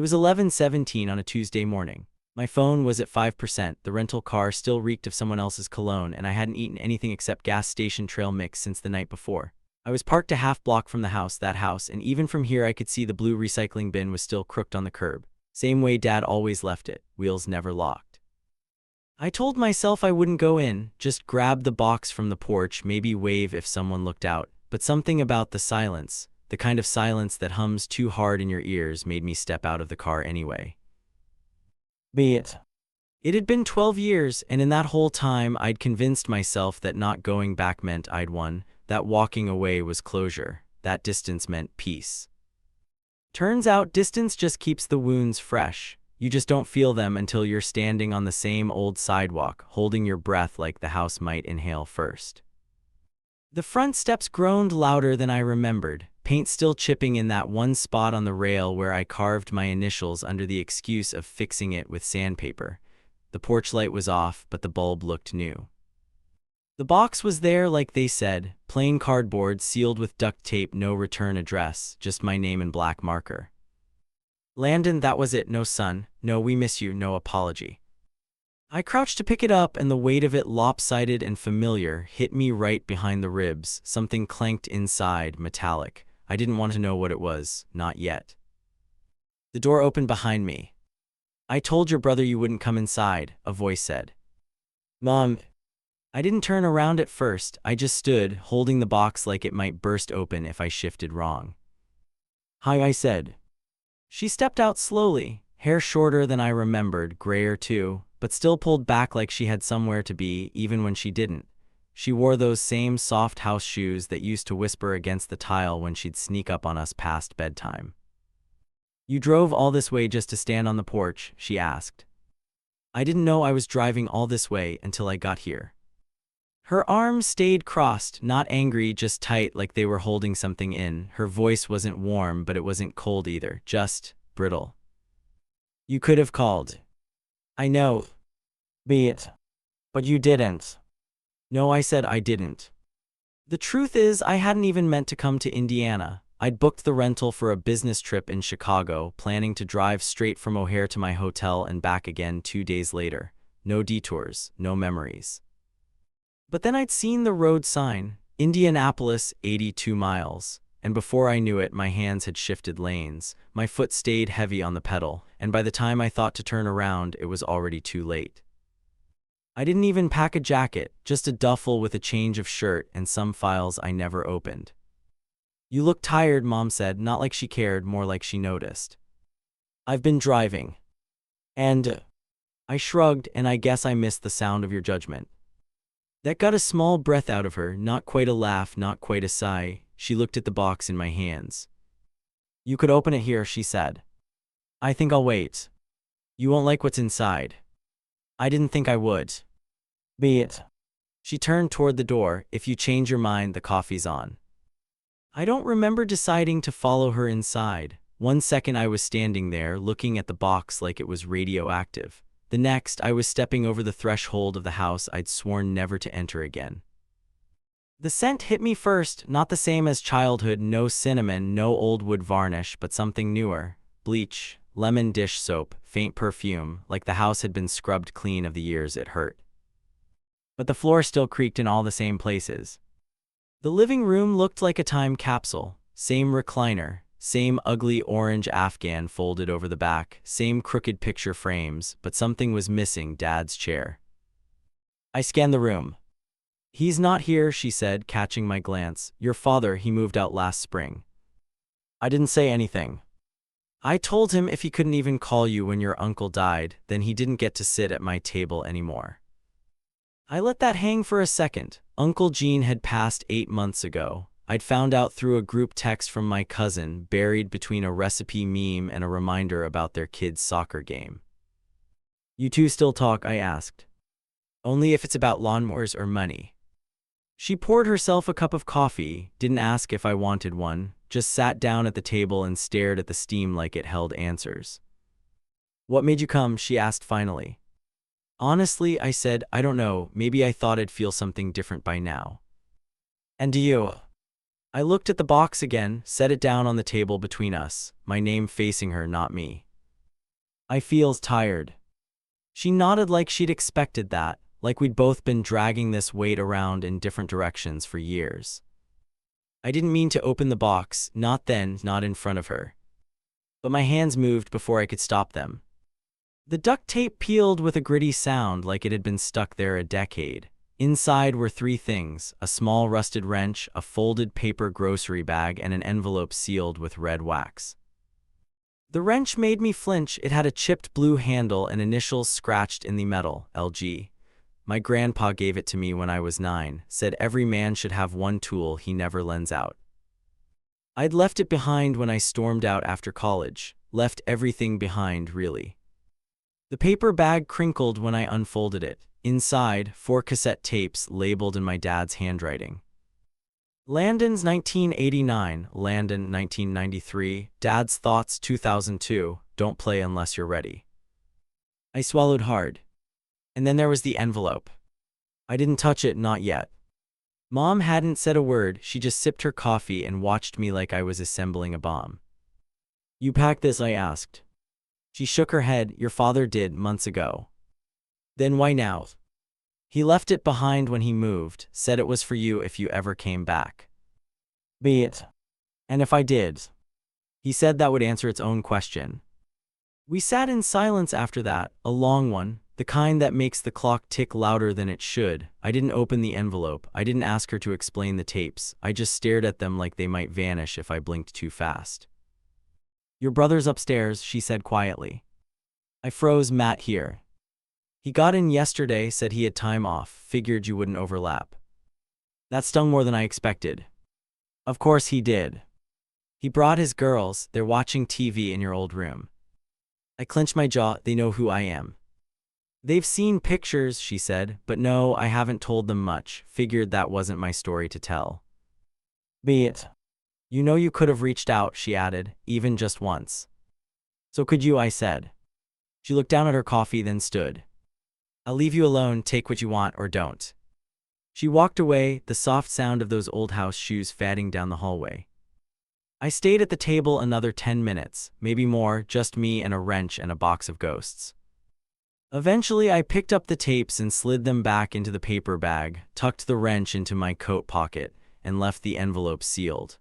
It was 11:17 on a Tuesday morning. My phone was at 5%, the rental car still reeked of someone else's cologne, and I hadn't eaten anything except gas station trail mix since the night before. I was parked a half block from the house, and even from here I could see the blue recycling bin was still crooked on the curb. Same way Dad always left it, wheels never locked. I told myself I wouldn't go in, just grab the box from the porch, maybe wave if someone looked out. But something about the silence, the kind of silence that hums too hard in your ears, made me step out of the car anyway. Be it. It had been 12 years, and in that whole time I'd convinced myself that not going back meant I'd won, that walking away was closure, that distance meant peace. Turns out distance just keeps the wounds fresh. You just don't feel them until you're standing on the same old sidewalk, holding your breath like the house might inhale first. The front steps groaned louder than I remembered, paint still chipping in that one spot on the rail where I carved my initials under the excuse of fixing it with sandpaper. The porch light was off, but the bulb looked new. The box was there like they said, plain cardboard sealed with duct tape, no return address, just my name in black marker. Landon, that was it, no son, no we miss you, no apology. I crouched to pick it up, and the weight of it, lopsided and familiar, hit me right behind the ribs. Something clanked inside, metallic. I didn't want to know what it was, not yet. The door opened behind me. I told your brother you wouldn't come inside, a voice said. Mom. I didn't turn around at first, I just stood, holding the box like it might burst open if I shifted wrong. Hi, I said. She stepped out slowly, hair shorter than I remembered, grayer too, but still pulled back like she had somewhere to be, even when she didn't. She wore those same soft house shoes that used to whisper against the tile when she'd sneak up on us past bedtime. You drove all this way just to stand on the porch? She asked. I didn't know I was driving all this way until I got here. Her arms stayed crossed, not angry, just tight like they were holding something in. Her voice wasn't warm, but it wasn't cold either, just brittle. You could have called. I know. Be it. But you didn't. No, I said I didn't. The truth is, I hadn't even meant to come to Indiana. I'd booked the rental for a business trip in Chicago, planning to drive straight from O'Hare to my hotel and back again 2 days later. No detours, no memories. But then I'd seen the road sign, Indianapolis, 82 miles, and before I knew it, my hands had shifted lanes, my foot stayed heavy on the pedal, and by the time I thought to turn around, it was already too late. I didn't even pack a jacket, just a duffel with a change of shirt and some files I never opened. You look tired, Mom said, not like she cared, more like she noticed. I've been driving. And I shrugged, and I guess I missed the sound of your judgment. That got a small breath out of her, not quite a laugh, not quite a sigh. She looked at the box in my hands. You could open it here, she said. I think I'll wait. You won't like what's inside. I didn't think I would. Be it. She turned toward the door. If you change your mind, the coffee's on. I don't remember deciding to follow her inside. One second I was standing there, looking at the box like it was radioactive. The next, I was stepping over the threshold of the house I'd sworn never to enter again. The scent hit me first, not the same as childhood, no cinnamon, no old wood varnish, but something newer. Bleach, lemon dish soap, faint perfume, like the house had been scrubbed clean of the years it hurt. But the floor still creaked in all the same places. The living room looked like a time capsule. Same recliner, same ugly orange Afghan folded over the back, same crooked picture frames, but something was missing, Dad's chair. I scanned the room. He's not here, she said, catching my glance. Your father, he moved out last spring. I didn't say anything. I told him if he couldn't even call you when your uncle died, then he didn't get to sit at my table anymore. I let that hang for a second. Uncle Gene had passed 8 months ago. I'd found out through a group text from my cousin, buried between a recipe meme and a reminder about their kid's soccer game. You two still talk? I asked. Only if it's about lawnmowers or money. She poured herself a cup of coffee, didn't ask if I wanted one, just sat down at the table and stared at the steam like it held answers. What made you come? She asked finally. Honestly, I said, I don't know, maybe I thought I'd feel something different by now. And do you? I looked at the box again, set it down on the table between us, my name facing her, not me. I feels tired. She nodded like she'd expected that, like we'd both been dragging this weight around in different directions for years. I didn't mean to open the box, not then, not in front of her. But my hands moved before I could stop them. The duct tape peeled with a gritty sound like it had been stuck there a decade. Inside were three things: a small rusted wrench, a folded paper grocery bag, and an envelope sealed with red wax. The wrench made me flinch. It had a chipped blue handle and initials scratched in the metal, LG. My grandpa gave it to me when I was 9, said every man should have one tool he never lends out. I'd left it behind when I stormed out after college, left everything behind, really. The paper bag crinkled when I unfolded it. Inside, 4 cassette tapes labeled in my dad's handwriting. Landon's 1989, Landon 1993, Dad's Thoughts 2002, Don't Play Unless You're Ready. I swallowed hard. And then there was the envelope. I didn't touch it, not yet. Mom hadn't said a word, she just sipped her coffee and watched me like I was assembling a bomb. You packed this? I asked. She shook her head. Your father did, months ago. Then why now? He left it behind when he moved, said it was for you if you ever came back. Be it. And if I did? He said that would answer its own question. We sat in silence after that, a long one, the kind that makes the clock tick louder than it should. I didn't open the envelope. I didn't ask her to explain the tapes. I just stared at them like they might vanish if I blinked too fast. Your brother's upstairs, she said quietly. I froze. Matt here. He got in yesterday, said he had time off, figured you wouldn't overlap. That stung more than I expected. Of course he did. He brought his girls, they're watching TV in your old room. I clenched my jaw. They know who I am. They've seen pictures, she said, but no, I haven't told them much, figured that wasn't my story to tell. Be it. You know you could have reached out, she added, even just once. So could you, I said. She looked down at her coffee, then stood. I'll leave you alone, take what you want or don't. She walked away, the soft sound of those old house shoes fading down the hallway. I stayed at the table another 10 minutes, maybe more, just me and a wrench and a box of ghosts. Eventually, I picked up the tapes and slid them back into the paper bag, tucked the wrench into my coat pocket, and left the envelope sealed.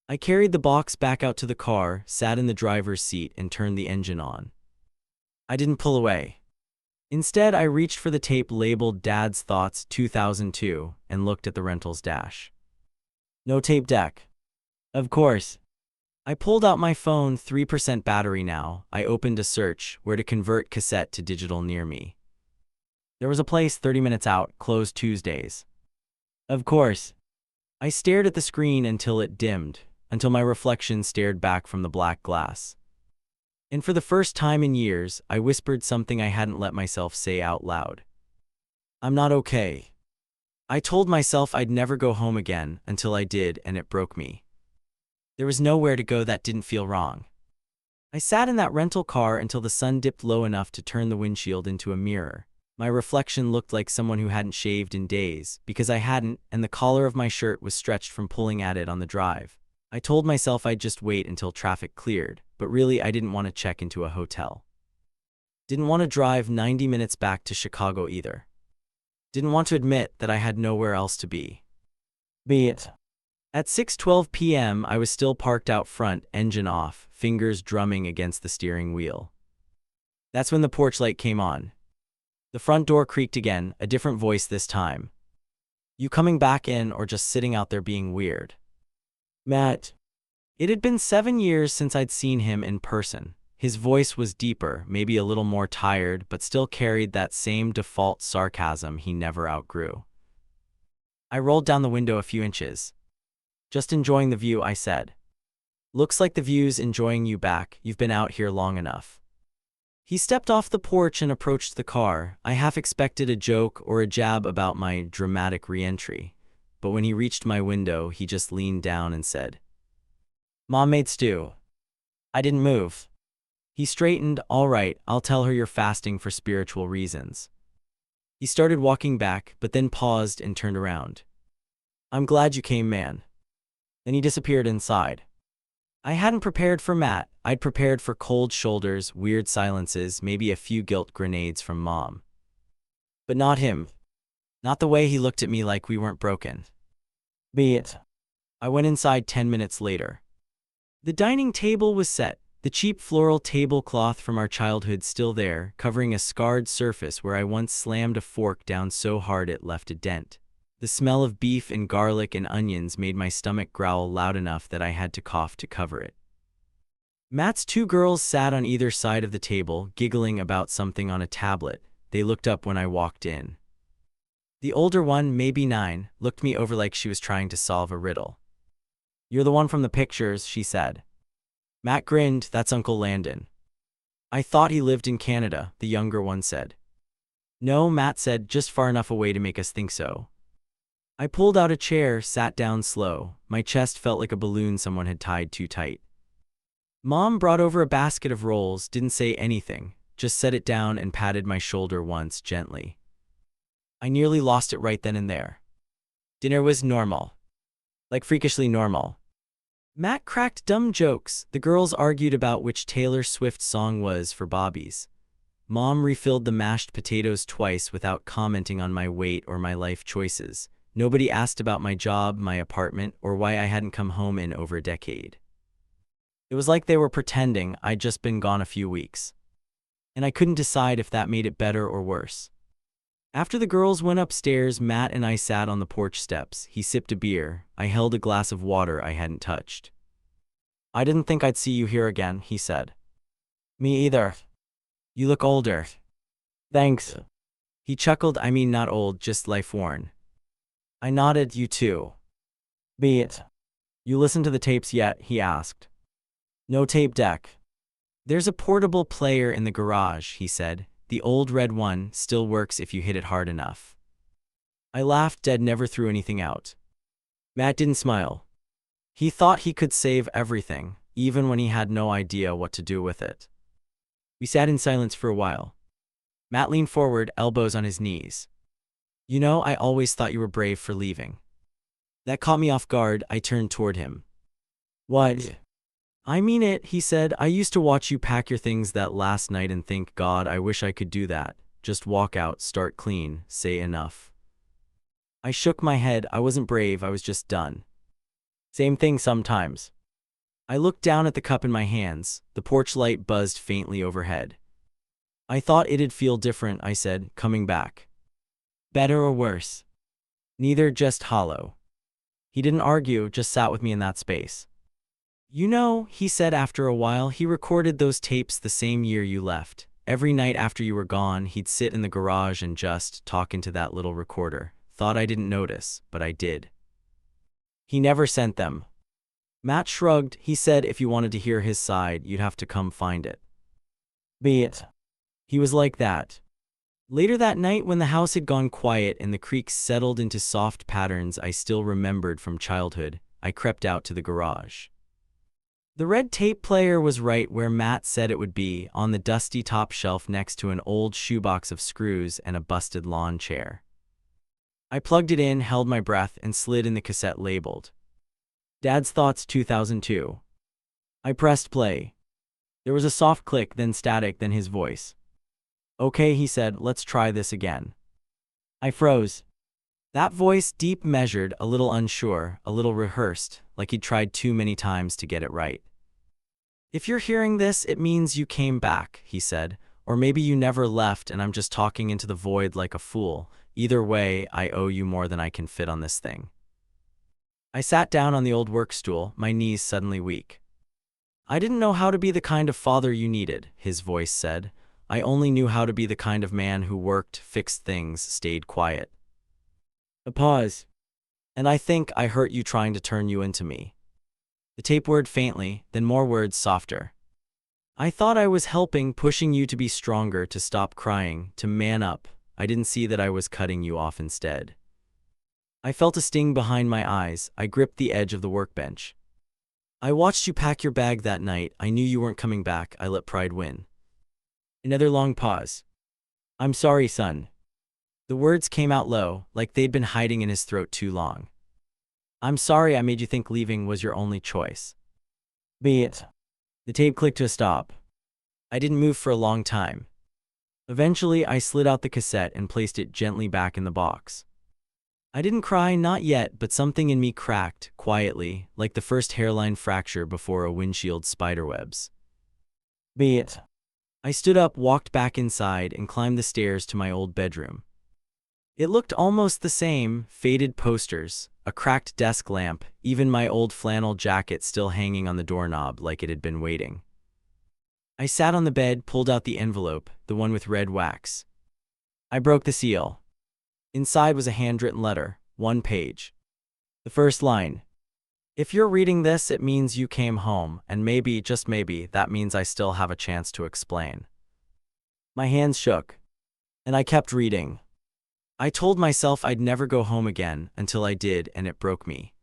I carried the box back out to the car, sat in the driver's seat, and turned the engine on. I didn't pull away. Instead, I reached for the tape labeled Dad's Thoughts 2002 and looked at the rental's dash. No tape deck. Of course. I pulled out my phone, 3% battery now. I opened a search, where to convert cassette to digital near me. There was a place 30 minutes out, closed Tuesdays. Of course. I stared at the screen until it dimmed, until my reflection stared back from the black glass. And for the first time in years, I whispered something I hadn't let myself say out loud. I'm not okay. I told myself I'd never go home again until I did, and it broke me. There was nowhere to go that didn't feel wrong. I sat in that rental car until the sun dipped low enough to turn the windshield into a mirror. My reflection looked like someone who hadn't shaved in days, because I hadn't, and the collar of my shirt was stretched from pulling at it on the drive. I told myself I'd just wait until traffic cleared, but really I didn't want to check into a hotel. Didn't want to drive 90 minutes back to Chicago either. Didn't want to admit that I had nowhere else to be. Be it. At 6:12 p.m., I was still parked out front, engine off, fingers drumming against the steering wheel. That's when the porch light came on. The front door creaked again, a different voice this time. You coming back in or just sitting out there being weird? Matt. It had been 7 years since I'd seen him in person. His voice was deeper, maybe a little more tired, but still carried that same default sarcasm he never outgrew. I rolled down the window a few inches. Just enjoying the view, I said. Looks like the view's enjoying you back. You've been out here long enough. He stepped off the porch and approached the car. I half expected a joke or a jab about my dramatic re-entry, but when he reached my window, he just leaned down and said, Mom made stew. I didn't move. He straightened. All right, I'll tell her you're fasting for spiritual reasons. He started walking back, but then paused and turned around. I'm glad you came, man. Then he disappeared inside. I hadn't prepared for Matt. I'd prepared for cold shoulders, weird silences, maybe a few guilt grenades from Mom. But not him. Not the way he looked at me like we weren't broken. Be it. I went inside 10 minutes later. The dining table was set, the cheap floral tablecloth from our childhood still there, covering a scarred surface where I once slammed a fork down so hard it left a dent. The smell of beef and garlic and onions made my stomach growl loud enough that I had to cough to cover it. Matt's two girls sat on either side of the table, giggling about something on a tablet. They looked up when I walked in. The older one, maybe 9, looked me over like she was trying to solve a riddle. "You're the one from the pictures," she said. Matt grinned. "That's Uncle Landon." "I thought he lived in Canada," the younger one said. "No," Matt said, "just far enough away to make us think so." I pulled out a chair, sat down slow. My chest felt like a balloon someone had tied too tight. Mom brought over a basket of rolls, didn't say anything, just set it down and patted my shoulder once, gently. I nearly lost it right then and there. Dinner was normal. Like freakishly normal. Matt cracked dumb jokes. The girls argued about which Taylor Swift song was for Bobby's. Mom refilled the mashed potatoes twice without commenting on my weight or my life choices. Nobody asked about my job, my apartment, or why I hadn't come home in over a decade. It was like they were pretending I'd just been gone a few weeks. And I couldn't decide if that made it better or worse. After the girls went upstairs, Matt and I sat on the porch steps. He sipped a beer. I held a glass of water I hadn't touched. "I didn't think I'd see you here again," he said. Me either. "You look older." Thanks. He chuckled. "I mean, not old, just life-worn." I nodded. "You too." Be it. "You listened to the tapes yet?" he asked. No tape deck. "There's a portable player in the garage," he said. "The old red one still works if you hit it hard enough." I laughed. Dad never threw anything out. Matt didn't smile. He thought he could save everything, even when he had no idea what to do with it. We sat in silence for a while. Matt leaned forward, elbows on his knees. "You know, I always thought you were brave for leaving." That caught me off guard. I turned toward him. What? "I mean it," he said. "I used to watch you pack your things that last night and think, God, I wish I could do that. Just walk out, start clean, say enough." I shook my head. I wasn't brave, I was just done. Same thing sometimes. I looked down at the cup in my hands. The porch light buzzed faintly overhead. "I thought it'd feel different," I said, "coming back." Better or worse? "Neither, just hollow." He didn't argue, just sat with me in that space. "You know," he said after a while, "he recorded those tapes the same year you left. Every night after you were gone, he'd sit in the garage and just talk into that little recorder. Thought I didn't notice, but I did." He never sent them. Matt shrugged. He said if you wanted to hear his side, you'd have to come find it. Be it. He was like that. Later that night, when the house had gone quiet and the creaks settled into soft patterns I still remembered from childhood, I crept out to the garage. The red tape player was right where Matt said it would be, on the dusty top shelf next to an old shoebox of screws and a busted lawn chair. I plugged it in, held my breath, and slid in the cassette labeled Dad's Thoughts 2002. I pressed play. There was a soft click, then static, then his voice. "Okay," he said, "let's try this again." I froze. That voice, deep, measured, a little unsure, a little rehearsed, like he'd tried too many times to get it right. "If you're hearing this, it means you came back," he said. "Or maybe you never left and I'm just talking into the void like a fool. Either way, I owe you more than I can fit on this thing." I sat down on the old work stool, my knees suddenly weak. "I didn't know how to be the kind of father you needed," his voice said. "I only knew how to be the kind of man who worked, fixed things, stayed quiet." A pause. "And I think I hurt you trying to turn you into me." The tape word faintly, then more words softer. "I thought I was helping, pushing you to be stronger, to stop crying, to man up. I didn't see that I was cutting you off instead." I felt a sting behind my eyes. I gripped the edge of the workbench. "I watched you pack your bag that night. I knew you weren't coming back. I let pride win." Another long pause. "I'm sorry, son." The words came out low, like they'd been hiding in his throat too long. "I'm sorry I made you think leaving was your only choice." Beat. The tape clicked to a stop. I didn't move for a long time. Eventually, I slid out the cassette and placed it gently back in the box. I didn't cry, not yet, but something in me cracked, quietly, like the first hairline fracture before a windshield spiderwebs. Beat. I stood up, walked back inside, and climbed the stairs to my old bedroom. It looked almost the same: faded posters, a cracked desk lamp, even my old flannel jacket still hanging on the doorknob like it had been waiting. I sat on the bed, pulled out the envelope, the one with red wax. I broke the seal. Inside was a handwritten letter, 1 page. The first line: "If you're reading this, it means you came home, and maybe, just maybe, that means I still have a chance to explain." My hands shook, and I kept reading. I told myself I'd never go home again until I did, and it broke me.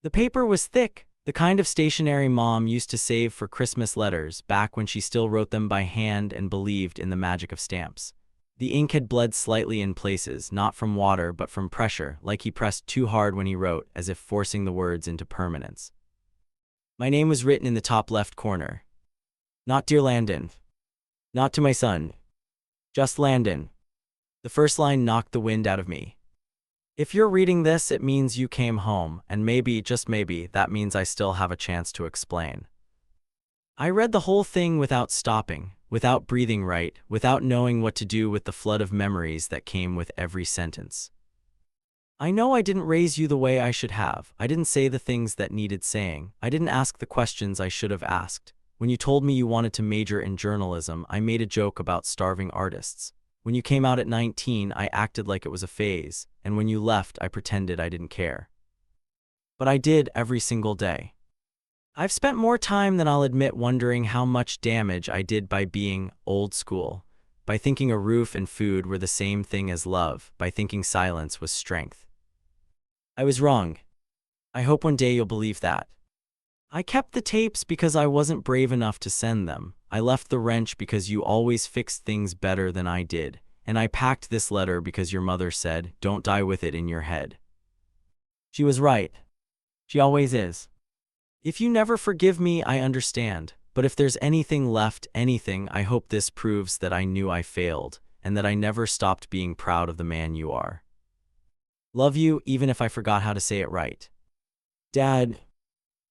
The paper was thick, the kind of stationery Mom used to save for Christmas letters back when she still wrote them by hand and believed in the magic of stamps. The ink had bled slightly in places, not from water but from pressure, like he pressed too hard when he wrote, as if forcing the words into permanence. My name was written in the top left corner. Not Dear Landon. Not to my son. Just Landon. The first line knocked the wind out of me. If you're reading this, it means you came home, and maybe, just maybe, that means I still have a chance to explain. I read the whole thing without stopping, without breathing right, without knowing what to do with the flood of memories that came with every sentence. I know I didn't raise you the way I should have. I didn't say the things that needed saying. I didn't ask the questions I should have asked. When you told me you wanted to major in journalism, I made a joke about starving artists. When you came out at 19, I acted like it was a phase, and when you left, I pretended I didn't care. But I did, every single day. I've spent more time than I'll admit wondering how much damage I did by being old school, by thinking a roof and food were the same thing as love, by thinking silence was strength. I was wrong. I hope one day you'll believe that. I kept the tapes because I wasn't brave enough to send them. I left the wrench because you always fixed things better than I did. And I packed this letter because your mother said, "Don't die with it in your head." She was right. She always is. If you never forgive me, I understand. But if there's anything left, anything, I hope this proves that I knew I failed, and that I never stopped being proud of the man you are. Love you, even if I forgot how to say it right. Dad.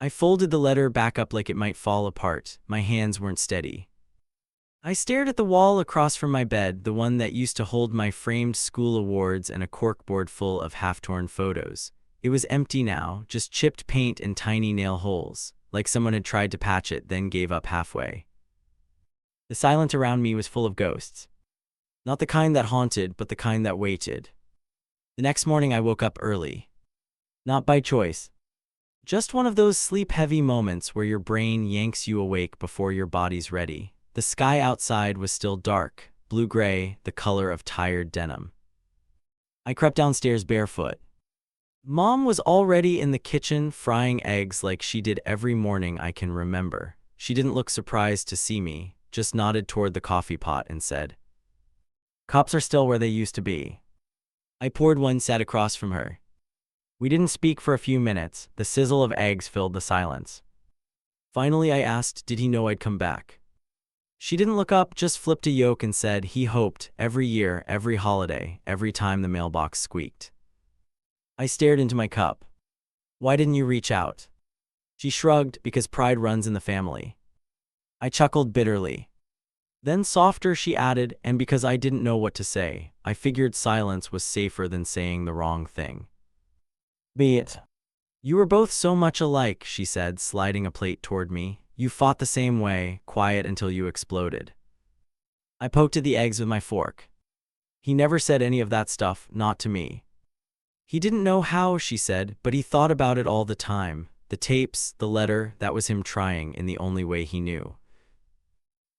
I folded the letter back up like it might fall apart. My hands weren't steady. I stared at the wall across from my bed, the one that used to hold my framed school awards and a corkboard full of half-torn photos. It was empty now, just chipped paint and tiny nail holes, like someone had tried to patch it, then gave up halfway. The silence around me was full of ghosts. Not the kind that haunted, but the kind that waited. The next morning I woke up early. Not by choice. Just one of those sleep-heavy moments where your brain yanks you awake before your body's ready. The sky outside was still dark, blue-gray, the color of tired denim. I crept downstairs barefoot. Mom was already in the kitchen frying eggs like she did every morning I can remember. She didn't look surprised to see me, just nodded toward the coffee pot and said, "Cups are still where they used to be." I poured one, sat across from her. We didn't speak for a few minutes. The sizzle of eggs filled the silence. Finally, I asked, did he know I'd come back? She didn't look up, just flipped a yolk and said he hoped, every year, every holiday, every time the mailbox squeaked. I stared into my cup. Why didn't you reach out? She shrugged, because pride runs in the family. I chuckled bitterly. Then softer she added, and because I didn't know what to say, I figured silence was safer than saying the wrong thing. Be it. You were both so much alike, she said, sliding a plate toward me. You fought the same way, quiet until you exploded. I poked at the eggs with my fork. He never said any of that stuff, not to me. He didn't know how, she said, but he thought about it all the time. The tapes, the letter, that was him trying in the only way he knew.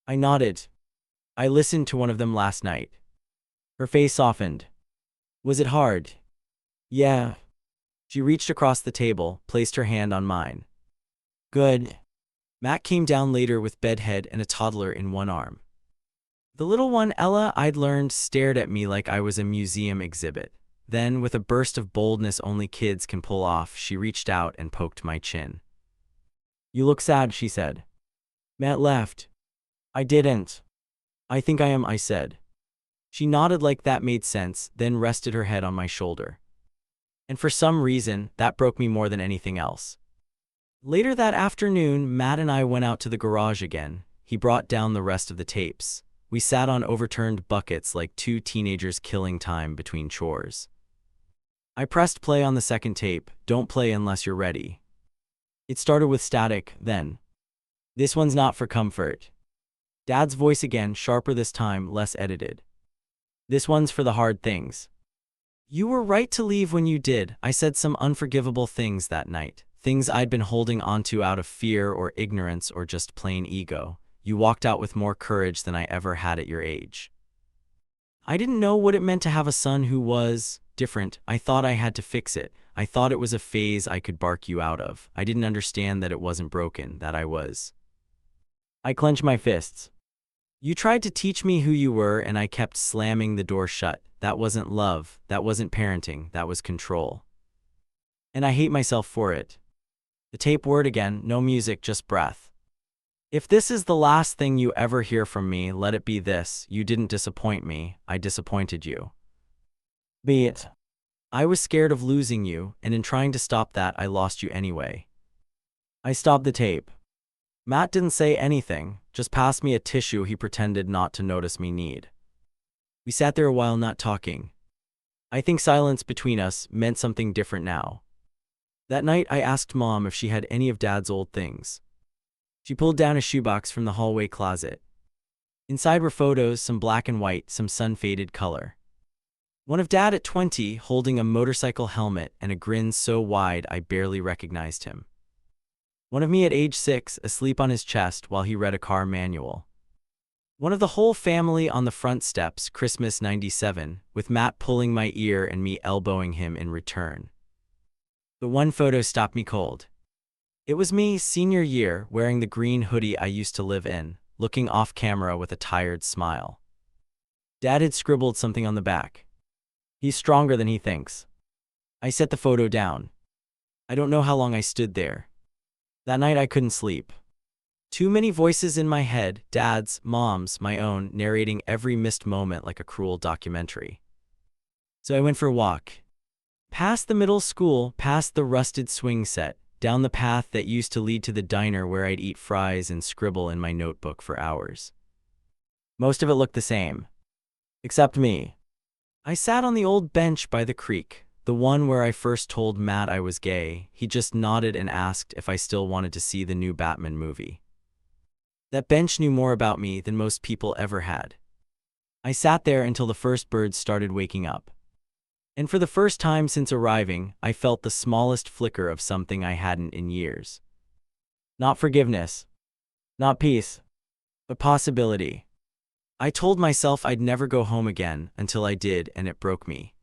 I nodded. I listened to one of them last night. Her face softened. Was it hard? Yeah. She reached across the table, placed her hand on mine. Good. Matt came down later with bedhead and a toddler in one arm. The little one, Ella, I'd learned, stared at me like I was a museum exhibit. Then, with a burst of boldness only kids can pull off, she reached out and poked my chin. You look sad, she said. Matt left. I didn't. I think I am, I said. She nodded like that made sense, then rested her head on my shoulder. And for some reason, that broke me more than anything else. Later that afternoon, Matt and I went out to the garage again. He brought down the rest of the tapes. We sat on overturned buckets like two teenagers killing time between chores. I pressed play on the second tape. Don't play unless you're ready. It started with static, then. This one's not for comfort. Dad's voice again, sharper this time, less edited. This one's for the hard things. You were right to leave when you did. I said some unforgivable things that night. Things I'd been holding onto out of fear or ignorance or just plain ego. You walked out with more courage than I ever had at your age. I didn't know what it meant to have a son who was different. I thought I had to fix it. I thought it was a phase I could bark you out of. I didn't understand that it wasn't broken, that I was. I clenched my fists. You tried to teach me who you were, and I kept slamming the door shut. That wasn't love. That wasn't parenting. That was control. And I hate myself for it. The tape word again, no music, just breath. If this is the last thing you ever hear from me, let it be this. You didn't disappoint me. I disappointed you. Be it. I was scared of losing you, and in trying to stop that, I lost you anyway. I stopped the tape. Matt didn't say anything, just passed me a tissue he pretended not to notice me need. We sat there a while not talking. I think silence between us meant something different now. That night I asked Mom if she had any of Dad's old things. She pulled down a shoebox from the hallway closet. Inside were photos, some black and white, some sun-faded color. One of Dad at 20, holding a motorcycle helmet and a grin so wide I barely recognized him. One of me at age 6, asleep on his chest while he read a car manual. One of the whole family on the front steps, Christmas '97, with Matt pulling my ear and me elbowing him in return. The one photo stopped me cold. It was me, senior year, wearing the green hoodie I used to live in, looking off camera with a tired smile. Dad had scribbled something on the back. He's stronger than he thinks. I set the photo down. I don't know how long I stood there. That night I couldn't sleep. Too many voices in my head, Dad's, Mom's, my own, narrating every missed moment like a cruel documentary. So I went for a walk. Past the middle school, past the rusted swing set, down the path that used to lead to the diner where I'd eat fries and scribble in my notebook for hours. Most of it looked the same. Except me. I sat on the old bench by the creek, the one where I first told Matt I was gay. He just nodded and asked if I still wanted to see the new Batman movie. That bench knew more about me than most people ever had. I sat there until the first birds started waking up. And for the first time since arriving, I felt the smallest flicker of something I hadn't in years. Not forgiveness. Not peace. But possibility. I told myself I'd never go home again until I did, and it broke me.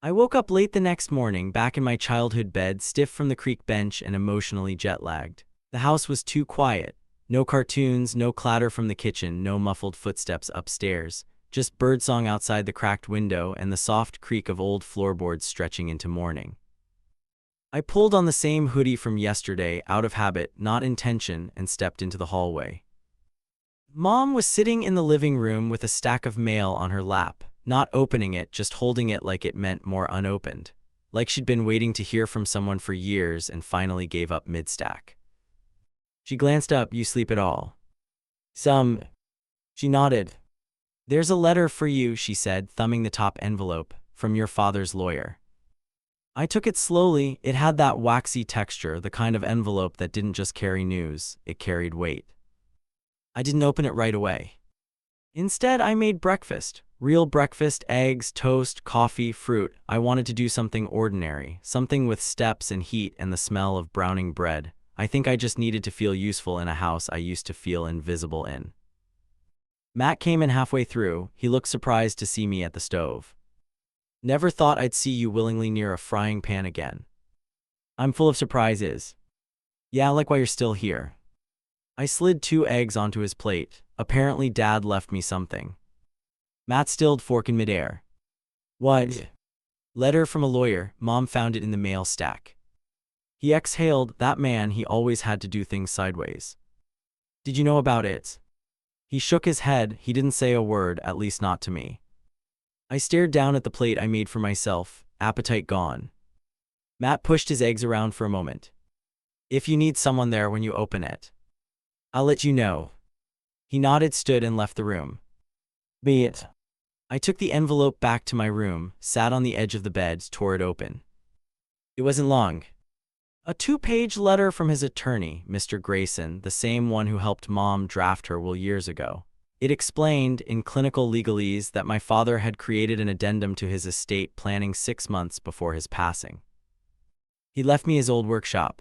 I woke up late the next morning, back in my childhood bed, stiff from the creek bench and emotionally jet-lagged. The house was too quiet. No cartoons, no clatter from the kitchen, no muffled footsteps upstairs. Just birdsong outside the cracked window and the soft creak of old floorboards stretching into morning. I pulled on the same hoodie from yesterday, out of habit, not intention, and stepped into the hallway. Mom was sitting in the living room with a stack of mail on her lap, not opening it, just holding it like it meant more unopened. Like she'd been waiting to hear from someone for years and finally gave up mid-stack. She glanced up. You sleep at all? Some. She nodded. There's a letter for you, she said, thumbing the top envelope, from your father's lawyer. I took it slowly. It had that waxy texture, the kind of envelope that didn't just carry news, it carried weight. I didn't open it right away. Instead, I made breakfast. Real breakfast, eggs, toast, coffee, fruit. I wanted to do something ordinary, something with steps and heat and the smell of browning bread. I think I just needed to feel useful in a house I used to feel invisible in. Matt came in halfway through. He looked surprised to see me at the stove. Never thought I'd see you willingly near a frying pan again. I'm full of surprises. Yeah, like why you're still here. I slid 2 eggs onto his plate. Apparently Dad left me something. Matt stilled, fork in midair. What? Letter from a lawyer. Mom found it in the mail stack. He exhaled. That man, he always had to do things sideways. Did you know about it? He shook his head. He didn't say a word, at least not to me. I stared down at the plate I made for myself, appetite gone. Matt pushed his eggs around for a moment. If you need someone there when you open it, I'll let you know. He nodded, stood, and left the room. Be it. I took the envelope back to my room, sat on the edge of the bed, tore it open. It wasn't long. A 2-page letter from his attorney, Mr. Grayson, the same one who helped Mom draft her will years ago. It explained, in clinical legalese, that my father had created an addendum to his estate planning 6 months before his passing. He left me his old workshop.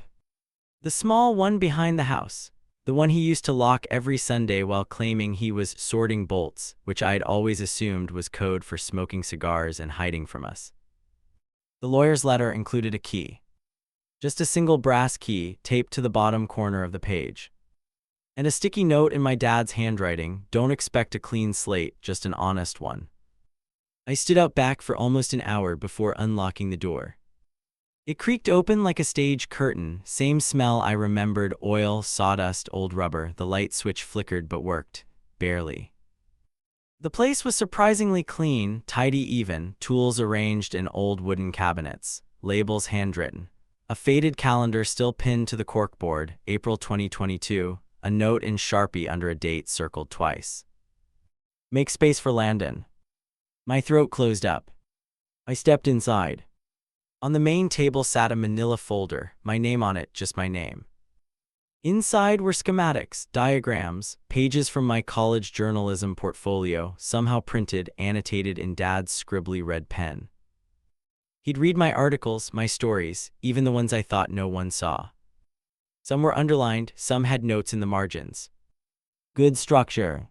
The small one behind the house. The one he used to lock every Sunday while claiming he was sorting bolts, which I'd always assumed was code for smoking cigars and hiding from us. The lawyer's letter included a key. Just a single brass key taped to the bottom corner of the page. And a sticky note in my dad's handwriting, don't expect a clean slate, just an honest one. I stood out back for almost an hour before unlocking the door. It creaked open like a stage curtain, same smell I remembered, oil, sawdust, old rubber. The light switch flickered but worked, barely. The place was surprisingly clean, tidy even, tools arranged in old wooden cabinets, labels handwritten. A faded calendar still pinned to the corkboard, April 2022, a note in Sharpie under a date circled twice. Make space for Landon. My throat closed up. I stepped inside. On the main table sat a manila folder, my name on it, just my name. Inside were schematics, diagrams, pages from my college journalism portfolio, somehow printed, annotated in Dad's scribbly red pen. He'd read my articles, my stories, even the ones I thought no one saw. Some were underlined, some had notes in the margins. Good structure.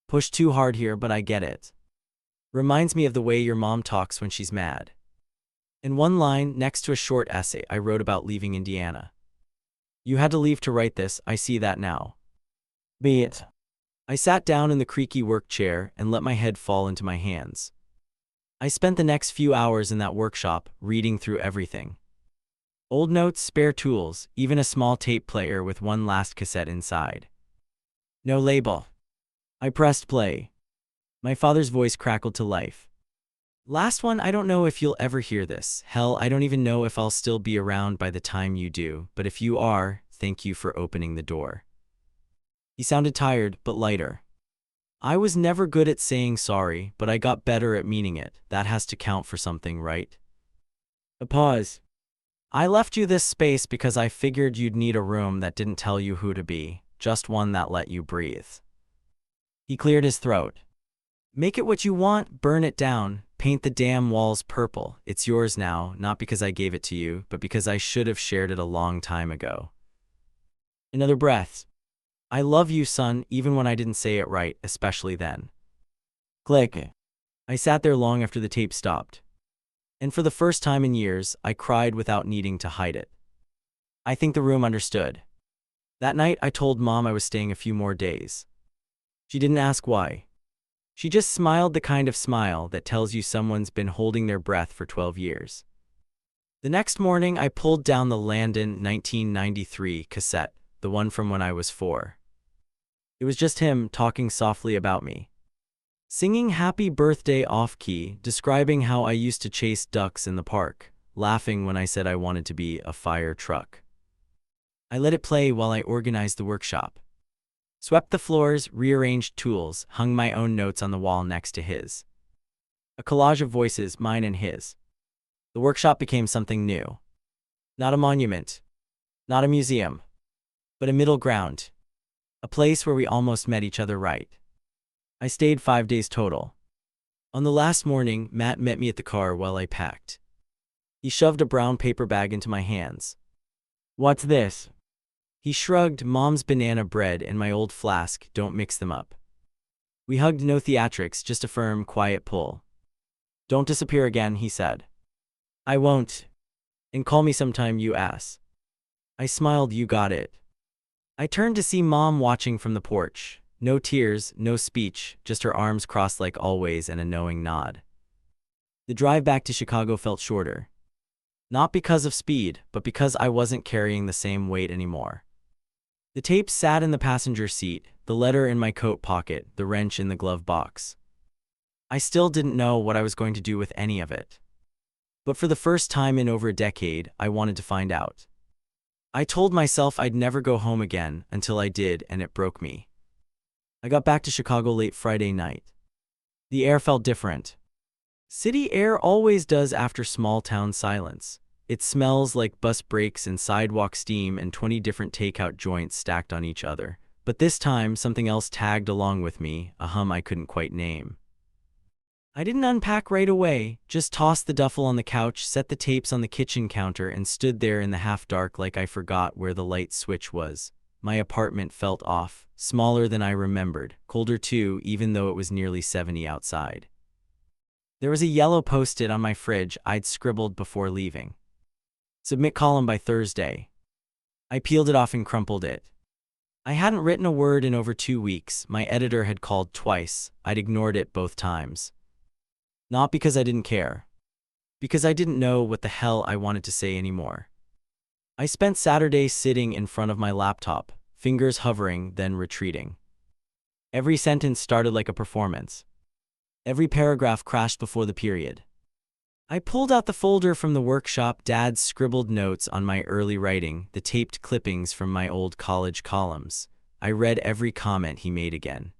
Pushed too hard here, but I get it. Reminds me of the way your mom talks when she's mad. In one line, next to a short essay I wrote about leaving Indiana. You had to leave to write this, I see that now. Be it. I sat down in the creaky work chair and let my head fall into my hands. I spent the next few hours in that workshop, reading through everything. Old notes, spare tools, even a small tape player with one last cassette inside. No label. I pressed play. My father's voice crackled to life. Last one, I don't know if you'll ever hear this. Hell, I don't even know if I'll still be around by the time you do, but if you are, thank you for opening the door. He sounded tired, but lighter. I was never good at saying sorry, but I got better at meaning it. That has to count for something, right? A pause. I left you this space because I figured you'd need a room that didn't tell you who to be, just one that let you breathe. He cleared his throat. Make it what you want, burn it down, paint the damn walls purple. It's yours now, not because I gave it to you, but because I should have shared it a long time ago. Another breath. I love you, son, even when I didn't say it right, especially then. Click. I sat there long after the tape stopped. And for the first time in years, I cried without needing to hide it. I think the room understood. That night, I told Mom I was staying a few more days. She didn't ask why. She just smiled, the kind of smile that tells you someone's been holding their breath for 12 years. The next morning, I pulled down the Landon 1993 cassette, the one from when I was 4. It was just him talking softly about me. Singing happy birthday off-key, describing how I used to chase ducks in the park, laughing when I said I wanted to be a fire truck. I let it play while I organized the workshop. Swept the floors, rearranged tools, hung my own notes on the wall next to his. A collage of voices, mine and his. The workshop became something new. Not a monument. Not a museum. But a middle ground. A place where we almost met each other right. I stayed 5 days total. On the last morning, Matt met me at the car while I packed. He shoved a brown paper bag into my hands. What's this? He shrugged. Mom's banana bread and my old flask, don't mix them up. We hugged, no theatrics, just a firm, quiet pull. Don't disappear again, he said. I won't. And call me sometime, you ass. I smiled, you got it. I turned to see Mom watching from the porch. No tears, no speech, just her arms crossed like always and a knowing nod. The drive back to Chicago felt shorter. Not because of speed, but because I wasn't carrying the same weight anymore. The tape sat in the passenger seat, the letter in my coat pocket, the wrench in the glove box. I still didn't know what I was going to do with any of it. But for the first time in over a decade, I wanted to find out. I told myself I'd never go home again until I did, and it broke me. I got back to Chicago late Friday night. The air felt different. City air always does after small-town silence. It smells like bus brakes and sidewalk steam and 20 different takeout joints stacked on each other. But this time, something else tagged along with me, a hum I couldn't quite name. I didn't unpack right away, just tossed the duffel on the couch, set the tapes on the kitchen counter, and stood there in the half-dark like I forgot where the light switch was. My apartment felt off, smaller than I remembered, colder too, even though it was nearly 70 outside. There was a yellow post-it on my fridge I'd scribbled before leaving. Submit column by Thursday. I peeled it off and crumpled it. I hadn't written a word in over 2 weeks. My editor had called twice. I'd ignored it both times. Not because I didn't care. Because I didn't know what the hell I wanted to say anymore. I spent Saturday sitting in front of my laptop, fingers hovering, then retreating. Every sentence started like a performance. Every paragraph crashed before the period. I pulled out the folder from the workshop, Dad's scribbled notes on my early writing, the taped clippings from my old college columns. I read every comment he made again.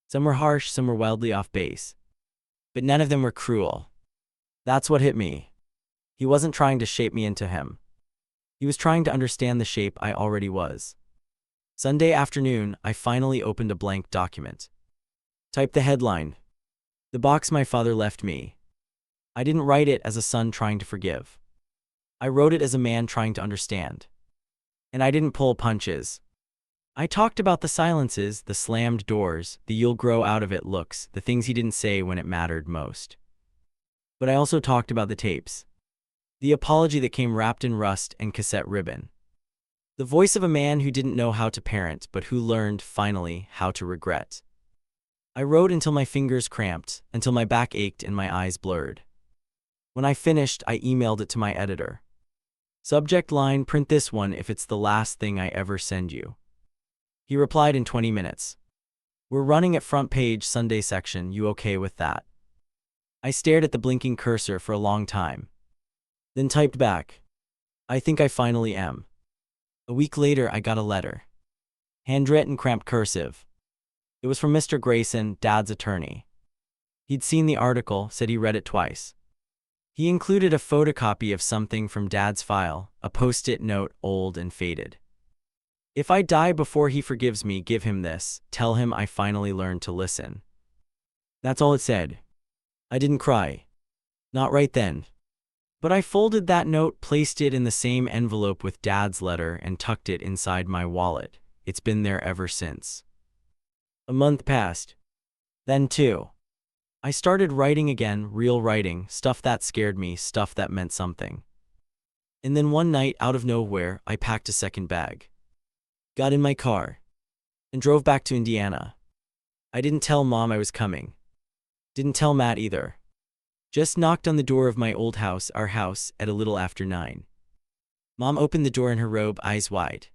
Some were harsh, some were wildly off base. But none of them were cruel. That's what hit me. He wasn't trying to shape me into him. He was trying to understand the shape I already was. Sunday afternoon, I finally opened a blank document. Typed the headline. The box my father left me. I didn't write it as a son trying to forgive. I wrote it as a man trying to understand. And I didn't pull punches. I talked about the silences, the slammed doors, the you'll grow out of it looks, the things he didn't say when it mattered most. But I also talked about the tapes. The apology that came wrapped in rust and cassette ribbon. The voice of a man who didn't know how to parent, but who learned, finally, how to regret. I wrote until my fingers cramped, until my back ached and my eyes blurred. When I finished, I emailed it to my editor. Subject line, print this one if it's the last thing I ever send you. He replied in 20 minutes. We're running at front page Sunday section, you okay with that? I stared at the blinking cursor for a long time. Then typed back. I think I finally am. A week later, I got a letter. Handwritten, cramped cursive. It was from Mr. Grayson, Dad's attorney. He'd seen the article, said he read it twice. He included a photocopy of something from Dad's file, a post-it note, old and faded. If I die before he forgives me, give him this, tell him I finally learned to listen. That's all it said. I didn't cry. Not right then. But I folded that note, placed it in the same envelope with Dad's letter, and tucked it inside my wallet. It's been there ever since. A month passed. Then two. I started writing again, real writing, stuff that scared me, stuff that meant something. And then one night, out of nowhere, I packed a second bag. Got in my car. And drove back to Indiana. I didn't tell Mom I was coming. Didn't tell Matt either. Just knocked on the door of my old house, our house, at a little after 9. Mom opened the door in her robe, eyes wide.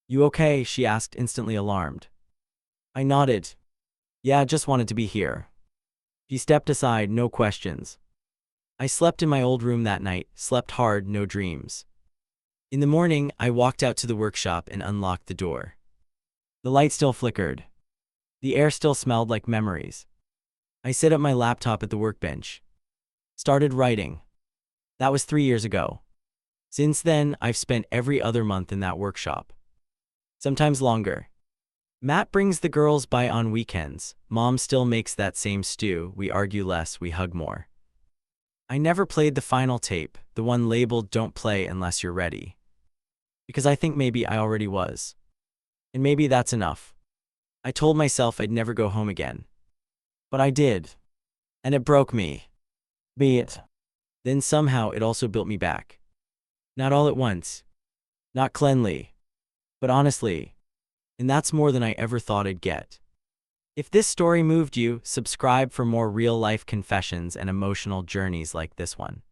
You okay? She asked, instantly alarmed. I nodded. Yeah, just wanted to be here. She stepped aside, no questions. I slept in my old room that night, slept hard, no dreams. In the morning, I walked out to the workshop and unlocked the door. The light still flickered. The air still smelled like memories. I set up my laptop at the workbench. Started writing. That was 3 years ago. Since then, I've spent every other month in that workshop. Sometimes longer. Matt brings the girls by on weekends. Mom still makes that same stew. We argue less, we hug more. I never played the final tape, the one labeled "Don't play unless you're ready." Because I think maybe I already was. And maybe that's enough. I told myself I'd never go home again. But I did. And it broke me. Be it. Then somehow it also built me back. Not all at once. Not cleanly. But honestly. And that's more than I ever thought I'd get. If this story moved you, subscribe for more real-life confessions and emotional journeys like this one.